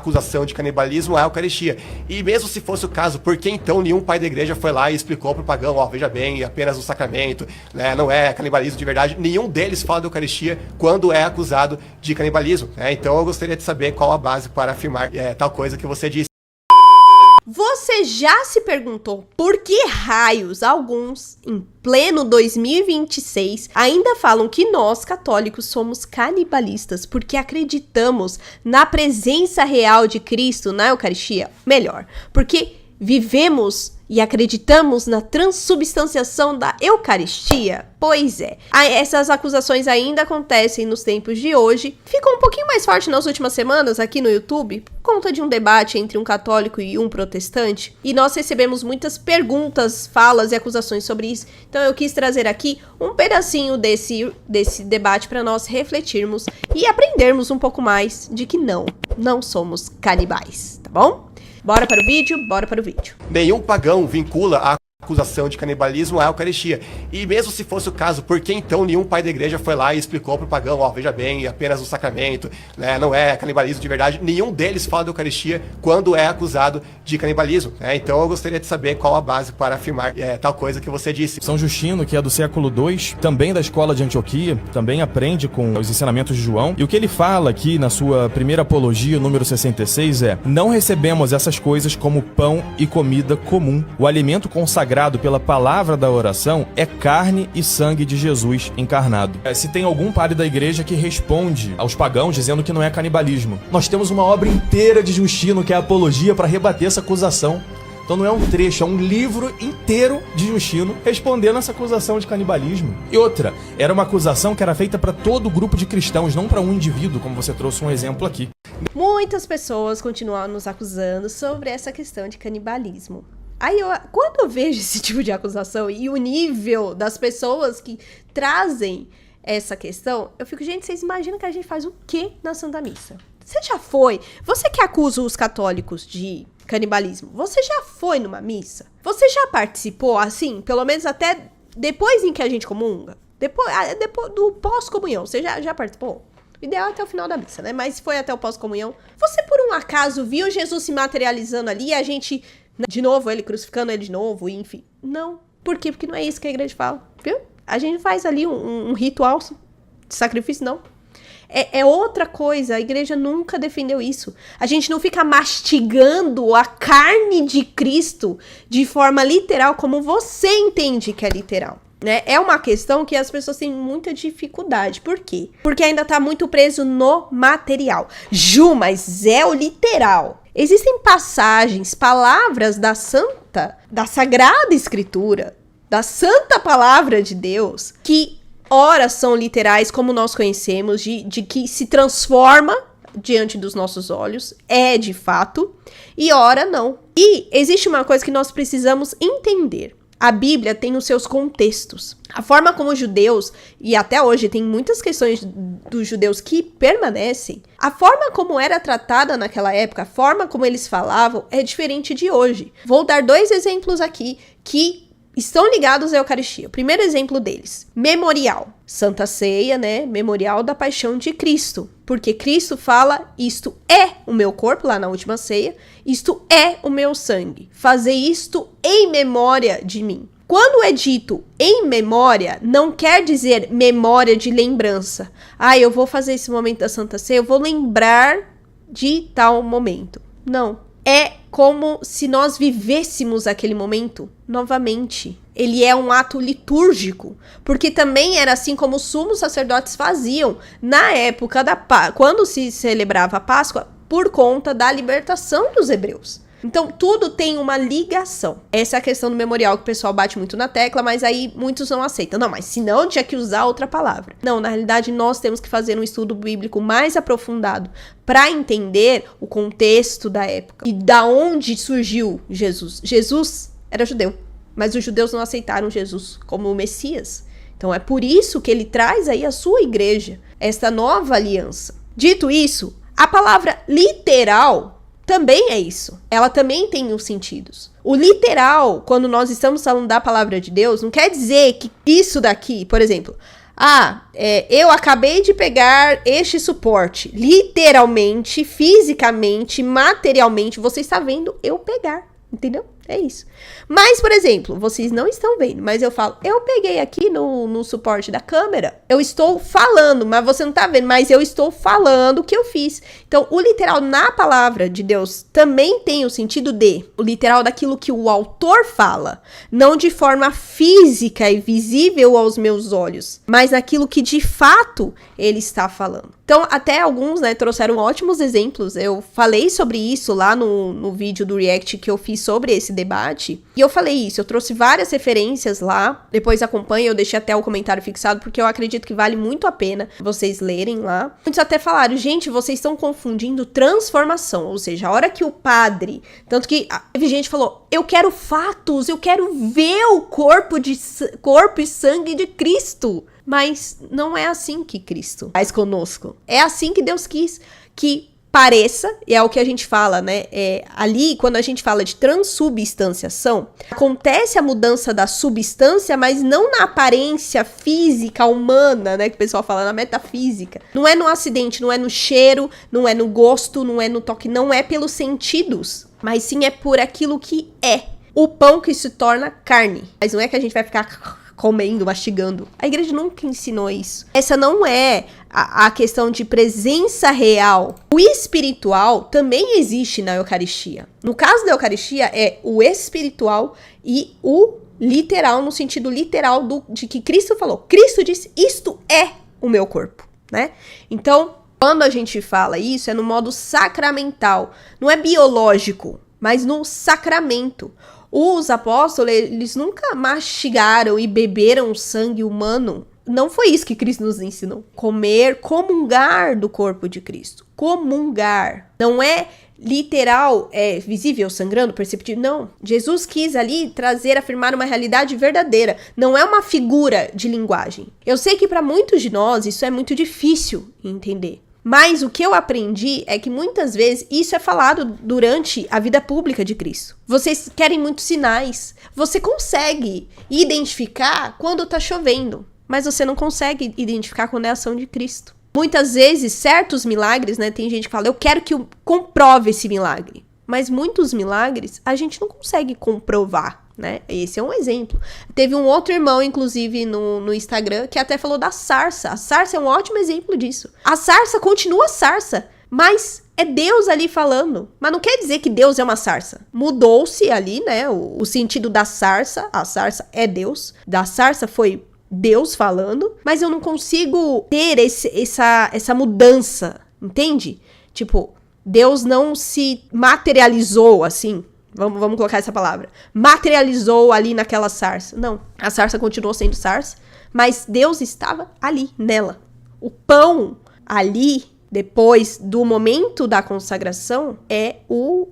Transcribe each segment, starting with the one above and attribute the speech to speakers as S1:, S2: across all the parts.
S1: acusação de canibalismo é a Eucaristia. E mesmo se fosse o caso, por que então nenhum pai da igreja foi lá e explicou pro pagão, ó, veja bem, apenas um sacramento, né, não é canibalismo de verdade. Nenhum deles fala da Eucaristia quando é acusado de canibalismo, né? Então eu gostaria de saber qual a base para afirmar tal coisa que você disse.
S2: Você já se perguntou por que raios alguns, em pleno 2026, ainda falam que nós, católicos, somos canibalistas porque acreditamos na presença real de Cristo na Eucaristia? Melhor, porque vivemos e acreditamos na transubstanciação da Eucaristia? Pois é, essas acusações ainda acontecem nos tempos de hoje. Ficou um pouquinho mais forte nas últimas semanas aqui no YouTube, por conta de um debate entre um católico e um protestante. E nós recebemos muitas perguntas, falas e acusações sobre isso. Então eu quis trazer aqui um pedacinho desse debate para nós refletirmos e aprendermos um pouco mais de que não somos canibais, tá bom? Bora para o vídeo? Bora para o vídeo.
S1: Nenhum pagão vincula a acusação de canibalismo à Eucaristia. E mesmo se fosse o caso, por que então nenhum pai da igreja foi lá e explicou pro pagão, ó, veja bem, apenas um sacramento, né, não é canibalismo de verdade. Nenhum deles fala da Eucaristia quando é acusado de canibalismo, né? Então eu gostaria de saber qual a base para afirmar tal coisa que você disse.
S3: São Justino, que é do século II, também da escola de Antioquia, também aprende com os ensinamentos de João. E o que ele fala aqui na sua primeira apologia, número 66, é: não recebemos essas coisas como pão e comida comum. O alimento consagrado pela palavra da oração é carne e sangue de Jesus encarnado. Se tem algum padre da igreja que responde aos pagãos dizendo que não é canibalismo, nós temos uma obra inteira de Justino, que é a Apologia, para rebater essa acusação. Então não é um trecho, é um livro inteiro de Justino respondendo essa acusação de canibalismo. E outra, era uma acusação que era feita para todo o grupo de cristãos, não para um indivíduo, como você trouxe um exemplo aqui.
S2: Muitas pessoas continuam nos acusando sobre essa questão de canibalismo. Aí, quando eu vejo esse tipo de acusação e o nível das pessoas que trazem essa questão, eu fico, gente, vocês imaginam que a gente faz o quê na Santa Missa? Você já foi? Você que acusa os católicos de canibalismo, você já foi numa missa? Você já participou, assim, pelo menos até depois em que a gente comunga? Depois do pós-comunhão, você já participou? O ideal é até o final da missa, né? Mas se foi até o pós-comunhão, você por um acaso viu Jesus se materializando ali e a gente... de novo, ele crucificando ele de novo, enfim. Não. Por quê? Porque não é isso que a igreja fala, viu? A gente faz ali um ritual de sacrifício, não. É outra coisa, a igreja nunca defendeu isso. A gente não fica mastigando a carne de Cristo de forma literal, como você entende que é literal, né? É uma questão que as pessoas têm muita dificuldade. Por quê? Porque ainda tá muito preso no material. Ju, mas é o literal. Existem passagens, palavras da Sagrada Escritura, da Santa Palavra de Deus, que ora são literais, como nós conhecemos, de que se transforma diante dos nossos olhos, é de fato, e ora não. E existe uma coisa que nós precisamos entender. A Bíblia tem os seus contextos. A forma como os judeus, e até hoje tem muitas questões dos judeus que permanecem, a forma como era tratada naquela época, a forma como eles falavam é diferente de hoje. Vou dar 2 exemplos aqui que estão ligados à Eucaristia. O primeiro exemplo deles, memorial. Santa Ceia, né? Memorial da paixão de Cristo. Porque Cristo fala, isto é o meu corpo, lá na última ceia, isto é o meu sangue. Fazer isto em memória de mim. Quando é dito em memória, não quer dizer memória de lembrança. Eu vou fazer esse momento da Santa Ceia, eu vou lembrar de tal momento. Não. É como se nós vivêssemos aquele momento novamente. Ele é um ato litúrgico, porque também era assim como os sumos sacerdotes faziam na época quando se celebrava a Páscoa, por conta da libertação dos hebreus. Então, tudo tem uma ligação. Essa é a questão do memorial que o pessoal bate muito na tecla, mas aí muitos não aceitam. Não, mas senão tinha que usar outra palavra. Não, na realidade, nós temos que fazer um estudo bíblico mais aprofundado para entender o contexto da época e da onde surgiu Jesus. Jesus era judeu, mas os judeus não aceitaram Jesus como o Messias. Então, é por isso que ele traz aí a sua igreja, esta nova aliança. Dito isso, a palavra literal também é isso. Ela também tem os sentidos. O literal, quando nós estamos falando da palavra de Deus, não quer dizer que isso daqui, por exemplo, Eu acabei de pegar este suporte. Literalmente, fisicamente, materialmente, você está vendo eu pegar. Entendeu? É isso. Mas, por exemplo, vocês não estão vendo, mas eu falo, eu peguei aqui no suporte da câmera, eu estou falando, mas você não tá vendo, mas eu estou falando o que eu fiz. Então, o literal na palavra de Deus também tem o sentido de, o literal daquilo que o autor fala, não de forma física e visível aos meus olhos, mas naquilo que de fato ele está falando. Então, até alguns, né, trouxeram ótimos exemplos. Eu falei sobre isso lá no vídeo do React que eu fiz sobre esse debate. E eu falei isso, eu trouxe várias referências lá. Depois acompanha, eu deixei até o comentário fixado, porque eu acredito que vale muito a pena vocês lerem lá. Muitos até falaram, gente, vocês estão confundindo transformação. Ou seja, a hora que o padre... Tanto que teve gente que falou, eu quero fatos, eu quero ver o corpo e sangue de Cristo. Mas não é assim que Cristo faz conosco. É assim que Deus quis que pareça, e é o que a gente fala, né? Ali, quando a gente fala de transubstanciação, acontece a mudança da substância, mas não na aparência física, humana, né? Que o pessoal fala, na metafísica. Não é no acidente, não é no cheiro, não é no gosto, não é no toque, não é pelos sentidos, mas sim é por aquilo que é. O pão que se torna carne. Mas não é que a gente vai ficar comendo, mastigando. A igreja nunca ensinou isso. Essa não é a questão de presença real. O espiritual também existe na Eucaristia. No caso da Eucaristia, é o espiritual e o literal, no sentido literal de que Cristo falou. Cristo disse, isto é o meu corpo, né? Então, quando a gente fala isso, é no modo sacramental. Não é biológico, mas no sacramento. Os apóstolos, eles nunca mastigaram e beberam sangue humano. Não foi isso que Cristo nos ensinou. Comungar do corpo de Cristo. Comungar. Não é literal, visível, sangrando, perceptível. Não. Jesus quis ali afirmar uma realidade verdadeira. Não é uma figura de linguagem. Eu sei que para muitos de nós isso é muito difícil entender. Mas o que eu aprendi é que muitas vezes isso é falado durante a vida pública de Cristo. Vocês querem muitos sinais. Você consegue identificar quando tá chovendo, mas você não consegue identificar quando é a ação de Cristo. Muitas vezes, certos milagres, né? Tem gente que fala, eu quero que eu comprove esse milagre. Mas muitos milagres a gente não consegue comprovar, né? Esse é um exemplo. Teve um outro irmão, inclusive, no Instagram, que até falou da sarça. A sarça é um ótimo exemplo disso. A sarça continua sarça, mas é Deus ali falando. Mas não quer dizer que Deus é uma sarça. Mudou-se ali, né? O sentido da sarça. A sarça é Deus. Da sarça foi Deus falando. Mas eu não consigo ter essa mudança, entende? Tipo, Deus não se materializou assim. Vamos colocar essa palavra. Materializou ali naquela sarça. Não, a sarça continuou sendo sarça, mas Deus estava ali, nela. O pão ali, depois do momento da consagração, é o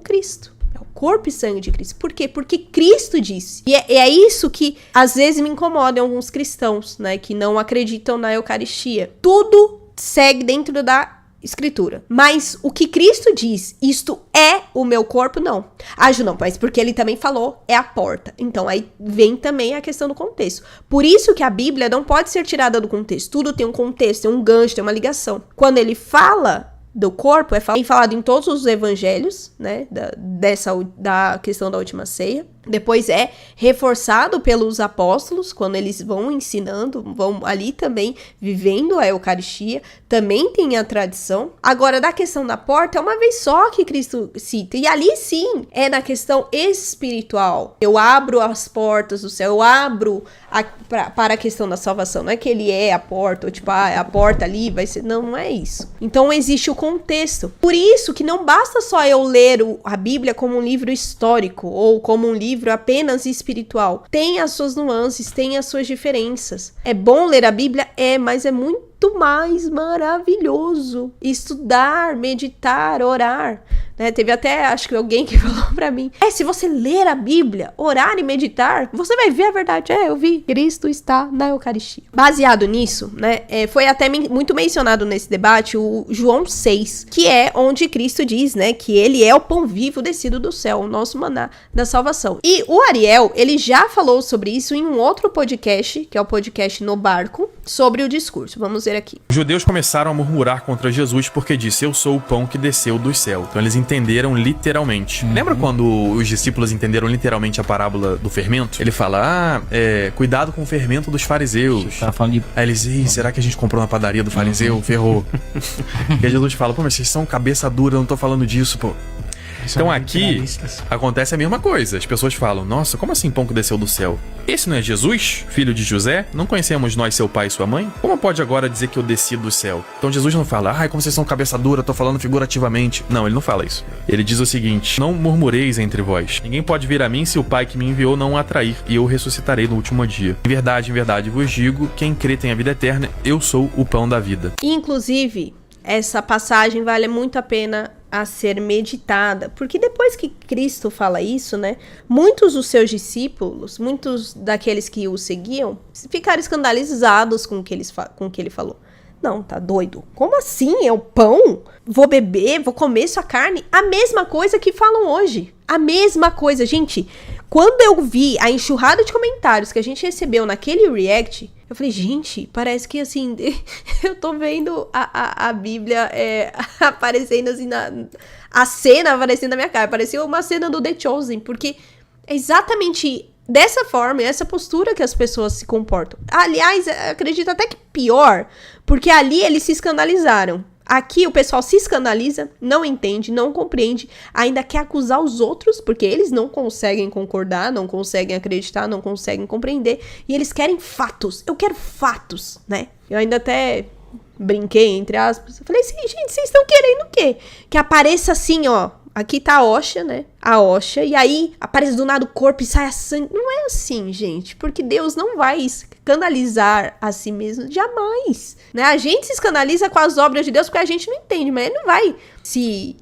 S2: Cristo. É o corpo e sangue de Cristo. Por quê? Porque Cristo disse. E é isso que às vezes me incomoda em alguns cristãos, né? Que não acreditam na Eucaristia. Tudo segue dentro da Escritura. Mas o que Cristo diz, isto é o meu corpo, não. Não, mas porque ele também falou, é a porta. Então aí vem também a questão do contexto. Por isso que a Bíblia não pode ser tirada do contexto. Tudo tem um contexto, tem um gancho, tem uma ligação. Quando ele fala do corpo, é falado em todos os evangelhos, né, da questão da última ceia. Depois é reforçado pelos apóstolos, quando eles vão ensinando, vão ali também vivendo a Eucaristia, também tem a tradição. Agora, da questão da porta, é uma vez só que Cristo cita, e ali sim, é na questão espiritual. Eu abro as portas do céu, eu abro para a questão da salvação, não é que ele é a porta, ou tipo, a porta ali vai ser, não é isso. Então, existe o contexto. Por isso que não basta só eu ler a Bíblia como um livro histórico, ou como um livro apenas espiritual. Tem as suas nuances, tem as suas diferenças. É bom ler a Bíblia? Mas é muito mais maravilhoso estudar, meditar, orar né? Teve até, acho que alguém que falou pra mim, se você ler a Bíblia, orar e meditar, você vai ver a verdade. Eu vi, Cristo está na Eucaristia. Baseado nisso, né, foi até muito mencionado nesse debate o João 6, que é onde Cristo diz, né, que ele é o pão vivo descido do céu, o nosso maná da salvação. E o Ariel, ele já falou sobre isso em um outro podcast, que é o podcast No Barco, sobre o discurso. Vamos ver aqui.
S3: Os judeus começaram a murmurar contra Jesus porque disse, eu sou o pão que desceu do céu. Então eles entenderam literalmente. Lembra quando os discípulos entenderam literalmente a parábola do fermento? Ele fala, cuidado com o fermento dos fariseus.
S4: Tava falando de...
S3: Aí eles, será que a gente comprou na padaria do fariseu? Ferrou. E aí Jesus fala, mas vocês são cabeça dura, eu não tô falando disso, pô. Então aqui acontece a mesma coisa. As pessoas falam, nossa, como assim pão que desceu do céu? Esse não é Jesus, filho de José? Não conhecemos nós seu pai e sua mãe? Como pode agora dizer que eu desci do céu? Então Jesus não fala, como vocês são cabeça dura, tô falando figurativamente. Não, ele não fala isso. Ele diz o seguinte, não murmureis entre vós. Ninguém pode vir a mim se o pai que me enviou não o atrair, e eu ressuscitarei no último dia. Em verdade vos digo, quem crê tem a vida eterna, eu sou o pão da vida.
S2: Inclusive, essa passagem vale muito a pena a ser meditada, porque depois que Cristo fala isso, né, muitos dos seus discípulos, muitos daqueles que o seguiam, ficaram escandalizados com o que ele falou. Não, tá doido? Como assim? É o pão? Vou beber, vou comer sua carne? A mesma coisa que falam hoje. A mesma coisa. Gente, quando eu vi a enxurrada de comentários que a gente recebeu naquele react, eu falei, gente, parece que assim, eu tô vendo a Bíblia aparecendo assim, a cena aparecendo na minha cara. Parecia uma cena do The Chosen, porque é exatamente dessa forma, essa postura que as pessoas se comportam. Aliás, acredito até que pior, porque ali eles se escandalizaram. Aqui o pessoal se escandaliza, não entende, não compreende, ainda quer acusar os outros, porque eles não conseguem concordar, não conseguem acreditar, não conseguem compreender, e eles querem fatos. Eu quero fatos, né? Eu ainda até brinquei, entre aspas, eu falei assim, gente, vocês estão querendo o quê? Que apareça assim, ó, aqui tá a hóstia, né? A hóstia, e aí aparece do nada o corpo e sai a sangue. Não é assim, gente, porque Deus não vai escandalizar a si mesmo, jamais, né? A gente se escandaliza com as obras de Deus porque a gente não entende, mas Ele não vai se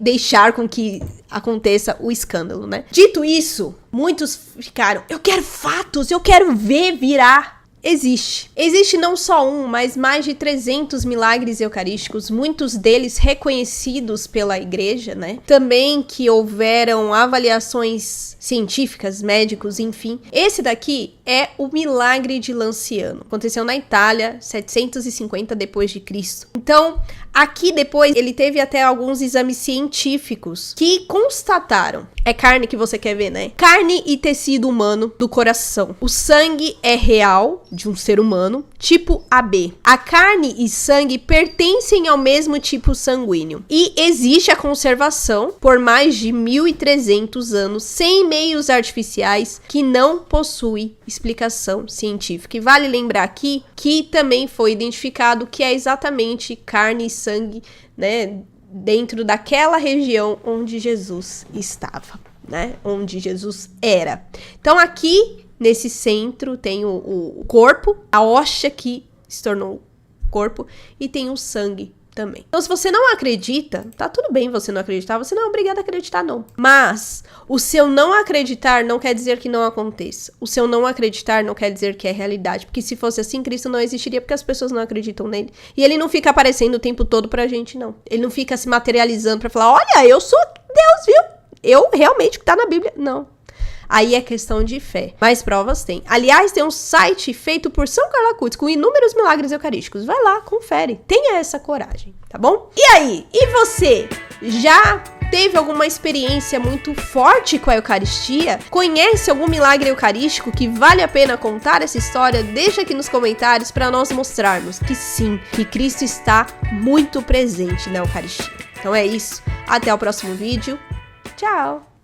S2: deixar com que aconteça o escândalo, né? Dito isso, muitos ficaram, eu quero fatos, eu quero ver virar. Existe não só um, mas mais de 300 milagres eucarísticos, muitos deles reconhecidos pela igreja, né? Também que houveram avaliações científicas, médicos, enfim. Esse daqui é o milagre de Lanciano. Aconteceu na Itália, 750 depois de Cristo. Então, aqui depois ele teve até alguns exames científicos que constataram. É carne que você quer ver, né? Carne e tecido humano do coração. O sangue é real de um ser humano, tipo AB. A carne e sangue pertencem ao mesmo tipo sanguíneo. E existe a conservação por mais de 1.300 anos, sem meios artificiais, que não possui explicação científica. E vale lembrar aqui que também foi identificado que é exatamente carne e sangue, né, dentro daquela região onde Jesus estava, né, onde Jesus era. Então aqui, nesse centro, tem o corpo, a hóstia que se tornou corpo, e tem o sangue também. Então, se você não acredita, tá tudo bem você não acreditar, você não é obrigado a acreditar, não. Mas o seu não acreditar não quer dizer que não aconteça. O seu não acreditar não quer dizer que é realidade. Porque se fosse assim, Cristo não existiria, porque as pessoas não acreditam nele. E ele não fica aparecendo o tempo todo pra gente, não. Ele não fica se materializando pra falar, olha, eu sou Deus, viu? Eu realmente, o que tá na Bíblia. Não. Aí é questão de fé. Mais provas tem. Aliás, tem um site feito por São Carlos Acutis com inúmeros milagres eucarísticos. Vai lá, confere. Tenha essa coragem, tá bom? E aí? E você? Já teve alguma experiência muito forte com a Eucaristia? Conhece algum milagre eucarístico que vale a pena contar essa história? Deixa aqui nos comentários para nós mostrarmos que sim, que Cristo está muito presente na Eucaristia. Então é isso. Até o próximo vídeo. Tchau!